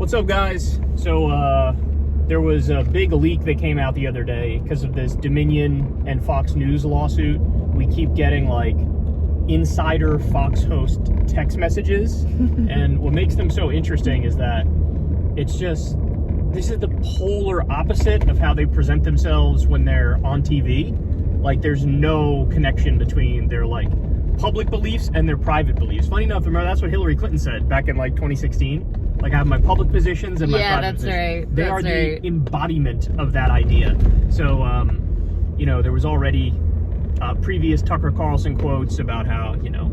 What's up, guys? So there was a big leak that came out the other day because of this Dominion and Fox News lawsuit. We keep getting like insider Fox host text messages, and what makes them so interesting is that it's just, this is the polar opposite of how they present themselves when they're on TV. Like, there's no connection between their like public beliefs and their private beliefs. Funny enough, remember that's what Hillary Clinton said back in like 2016. Like, I have my public positions and my private positions. Right. They are the embodiment of that idea. So, you know, there was already previous Tucker Carlson quotes about how, you know,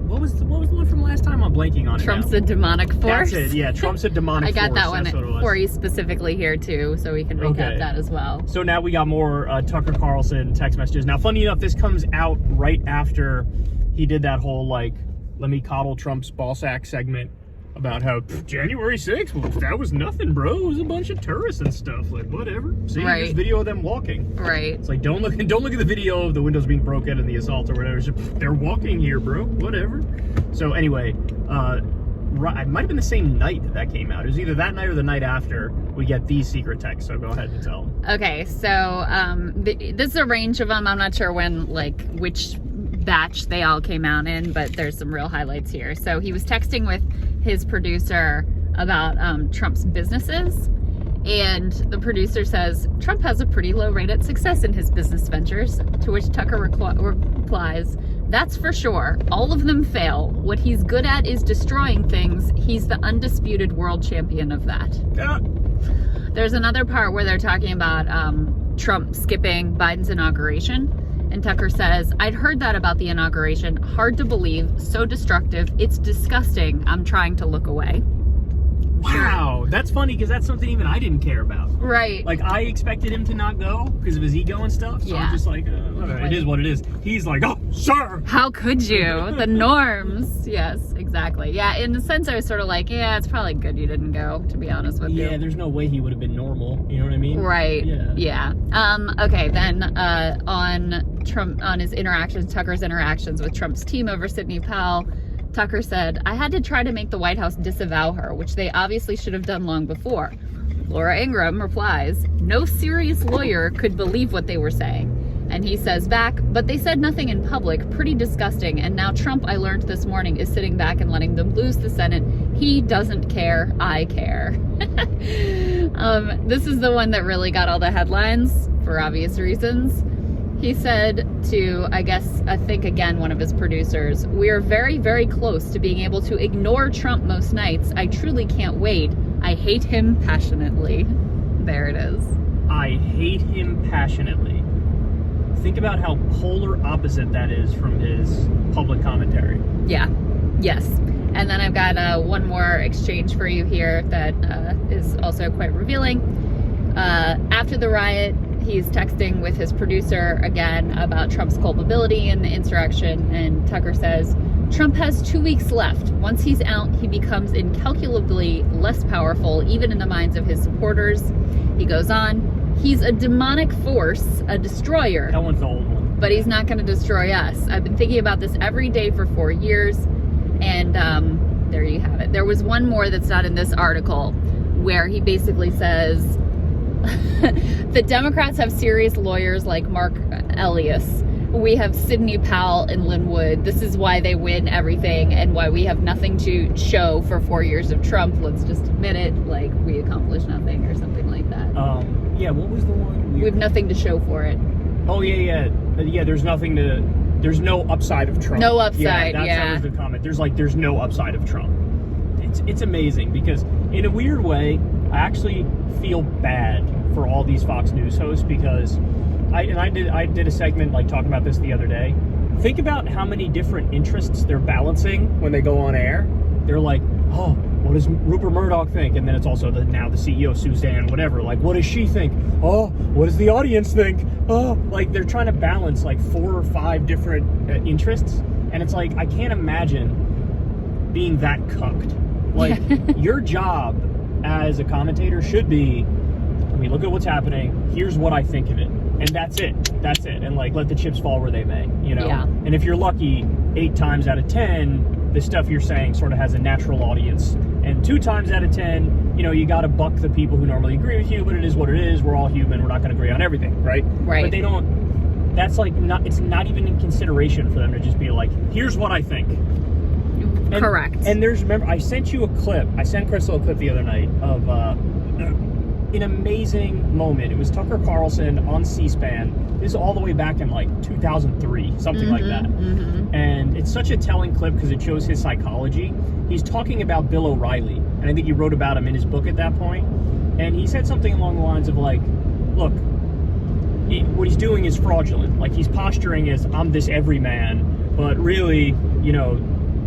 what was the one from last time? I'm blanking on it. Trump's a demonic force. That's it. Yeah, Trump's a demonic force. I got that one for you specifically here too, so we can recap that as well. So now we got more Tucker Carlson text messages. Now, funny enough, this comes out right after he did that whole like, let me coddle Trump's ballsack segment about how January 6th, well, that was nothing, bro. It was a bunch of tourists and stuff. Like, whatever. See, there's video of them walking. Right. It's like, don't look at the video of the windows being broken and the assault or whatever. It's just, they're walking here, bro. Whatever. So anyway, it might have been the same night that came out. It was either that night or the night after we get these secret texts. So go ahead and tell them. Okay, so this is a range of them. I'm not sure when, like, which batch they all came out in, but there's some real highlights here. So he was texting with his producer about Trump's businesses, and the producer says Trump has a pretty low rate at success in his business ventures, to which Tucker replies, that's for sure, all of them fail. What he's good at is destroying things. He's the undisputed world champion of that. There's another part where they're talking about Trump skipping Biden's inauguration. And Tucker says, I'd heard that about the inauguration. Hard to believe. So destructive. It's disgusting. I'm trying to look away. Wow. That's funny because that's something even I didn't care about. Right. Like, I expected him to not go because of his ego and stuff. So I'm just like, it is what it is. He's like, oh, sure. How could you? The norms. Yes, exactly. Yeah, in the sense I was sort of like, yeah, it's probably good you didn't go, to be honest with you. Yeah, there's no way he would have been normal. You know what I mean? Right. Yeah. Okay, then on his interactions, Tucker's interactions with Trump's team over Sidney Powell, Tucker said, I had to try to make the White House disavow her, which they obviously should have done long before. Laura Ingraham replies, no serious lawyer could believe what they were saying. And he says back, but they said nothing in public, pretty disgusting. And now Trump, I learned this morning, is sitting back and letting them lose the Senate. He doesn't care. I care. This is the one that really got all the headlines for obvious reasons. He said to, I think again, one of his producers, we are very, very close to being able to ignore Trump most nights. I truly can't wait. I hate him passionately. There it is. I hate him passionately. Think about how polar opposite that is from his public commentary. Yeah. Yes. And then I've got one more exchange for you here that is also quite revealing. After the riot, he's texting with his producer again about Trump's culpability in the insurrection, and Tucker says, Trump has 2 weeks left. Once he's out, he becomes incalculably less powerful, even in the minds of his supporters. He goes on, he's a demonic force, a destroyer. That one's the old one. But he's not going to destroy us. I've been thinking about this every day for 4 years, and there you have it. There was one more that's not in this article where he basically says, the Democrats have serious lawyers like Mark Elias. We have Sidney Powell and Lynn Wood. This is why they win everything and why we have nothing to show for 4 years of Trump. Let's just admit it, like we accomplished nothing or something like that. Yeah, what was the one? We have nothing to show for it. Oh, yeah. There's no upside of Trump. No upside, That was the comment. There's no upside of Trump. It's amazing because in a weird way, I actually feel bad for all these Fox News hosts because I did a segment like talking about this the other day. Think about how many different interests they're balancing when they go on air. They're like, oh, what does Rupert Murdoch think? And then it's also now the CEO, Suzanne, whatever. Like, what does she think? Oh, what does the audience think? Oh, like they're trying to balance like 4 or 5 different interests. And it's like, I can't imagine being that cucked. Like, your job as a commentator should be, I mean, look at what's happening. Here's what I think of it. And that's it. And like, let the chips fall where they may, you know? Yeah. And if you're lucky, 8 times out of 10, the stuff you're saying sort of has a natural audience. And 2 times out of 10, you know, you got to buck the people who normally agree with you, but it is what it is. We're all human. We're not going to agree on everything, right? Right. But they don't, that's like, it's not even in consideration for them to just be like, here's what I think. Correct. And remember, I sent Crystal a clip the other night of an amazing moment. It was Tucker Carlson on C-SPAN. This is all the way back in like 2003, something like that. And it's such a telling clip because it shows his psychology. He's talking about Bill O'Reilly, and I think he wrote about him in his book at that point. And he said something along the lines of like, look, what he's doing is fraudulent. Like, he's posturing as, I'm this everyman, but really, you know,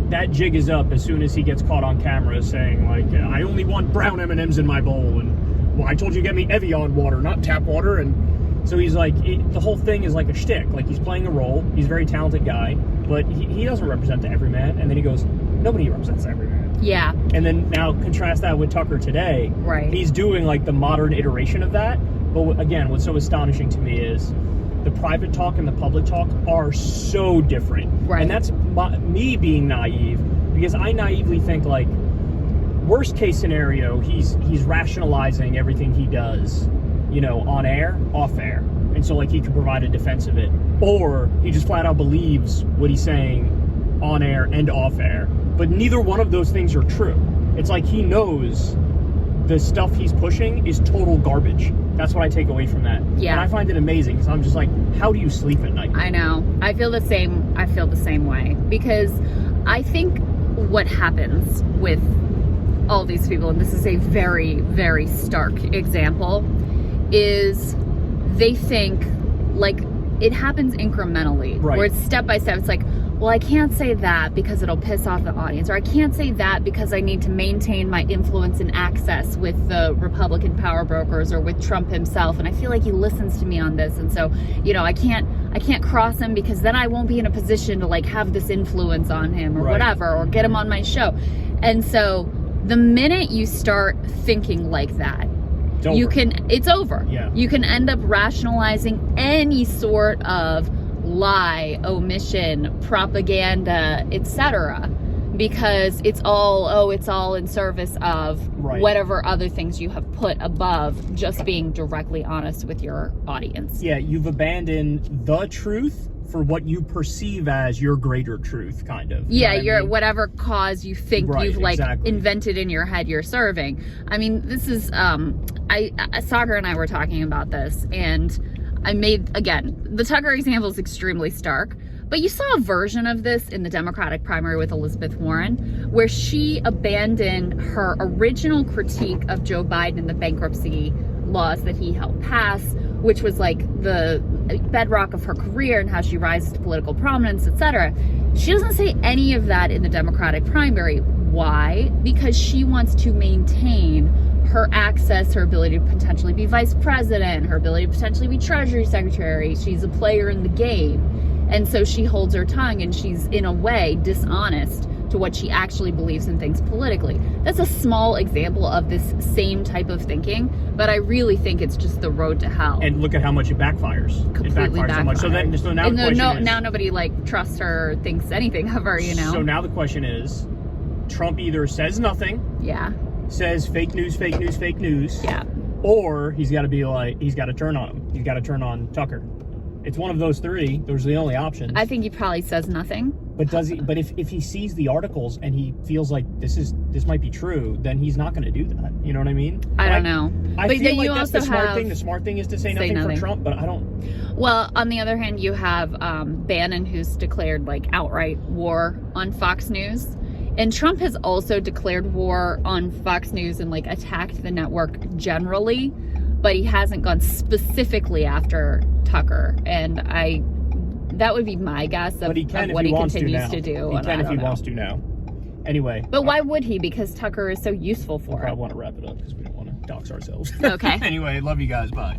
that jig is up as soon as he gets caught on camera saying, like, I only want brown M&Ms in my bowl, and, well, I told you to get me Evian water, not tap water. And so he's like, the whole thing is like a shtick. Like, he's playing a role. He's a very talented guy, but he doesn't represent the everyman. And then he goes, nobody represents the everyman. Yeah. And then now contrast that with Tucker today. Right. He's doing like the modern iteration of that. But again, what's so astonishing to me is the private talk and the public talk are so different. Right. And that's me being naive, because I naively think, like, worst case scenario, he's rationalizing everything he does, you know, on air, off air. And so, like, he could provide a defense of it. Or he just flat out believes what he's saying on air and off air. But neither one of those things are true. It's like he knows the stuff he's pushing is total garbage. That's what I take away from that. Yeah. And I find it amazing, because I'm just like, how do you sleep at night? I know. I feel the same way, because I think what happens with all these people, and this is a very, very stark example, is they think, like, it happens incrementally, right, where it's step by step. It's like, well, I can't say that because it'll piss off the audience, or I can't say that because I need to maintain my influence and access with the Republican power brokers or with Trump himself, and I feel like he listens to me on this, and so, you know, I can't cross him because then I won't be in a position to, like, have this influence on him or right, whatever, or get him on my show. And so the minute you start thinking like that, it's over. Yeah. You can end up rationalizing any sort of lie, omission, propaganda, etc., because it's all in service of right, whatever other things you have put above just being directly honest with your audience. Yeah, you've abandoned the truth for what you perceive as your greater truth, kind of. Yeah, your whatever cause you think right, you've, like, exactly, invented in your head you're serving. I mean, this is Soccer and I were talking about this, and I made, again, the Tucker example is extremely stark, but you saw a version of this in the Democratic primary with Elizabeth Warren, where she abandoned her original critique of Joe Biden and the bankruptcy laws that he helped pass, which was like the bedrock of her career and how she rises to political prominence, etc. She doesn't say any of that in the Democratic primary. Why? Because she wants to maintain her access, her ability to potentially be vice president, her ability to potentially be treasury secretary. She's a player in the game. And so she holds her tongue, and she's, in a way, dishonest to what she actually believes and thinks politically. That's a small example of this same type of thinking, but I really think it's just the road to hell. And look at how much it backfires. Completely it backfires so much. So now the question is, now nobody, like, trusts her or thinks anything of her, you know? So now the question is, Trump either says nothing, yeah, says fake news, yeah, or he's got to turn on him. He's got to turn on Tucker. It's one of those three. Those are the only options. I think he probably says nothing. But does he? But if he sees the articles and he feels like this might be true, then he's not going to do that. You know what I mean? I don't know. I but feel then like you that's also the smart have thing. The smart thing is to say nothing for Trump, but I don't. Well, on the other hand, you have Bannon, who's declared, like, outright war on Fox News. And Trump has also declared war on Fox News and, like, attacked the network generally, but he hasn't gone specifically after Tucker. And that would be my guess of what he continues to do. He can if he wants to now. Anyway. But why would he? Because Tucker is so useful for it. I want to wrap it up because we don't want to dox ourselves. Okay. Anyway, love you guys. Bye.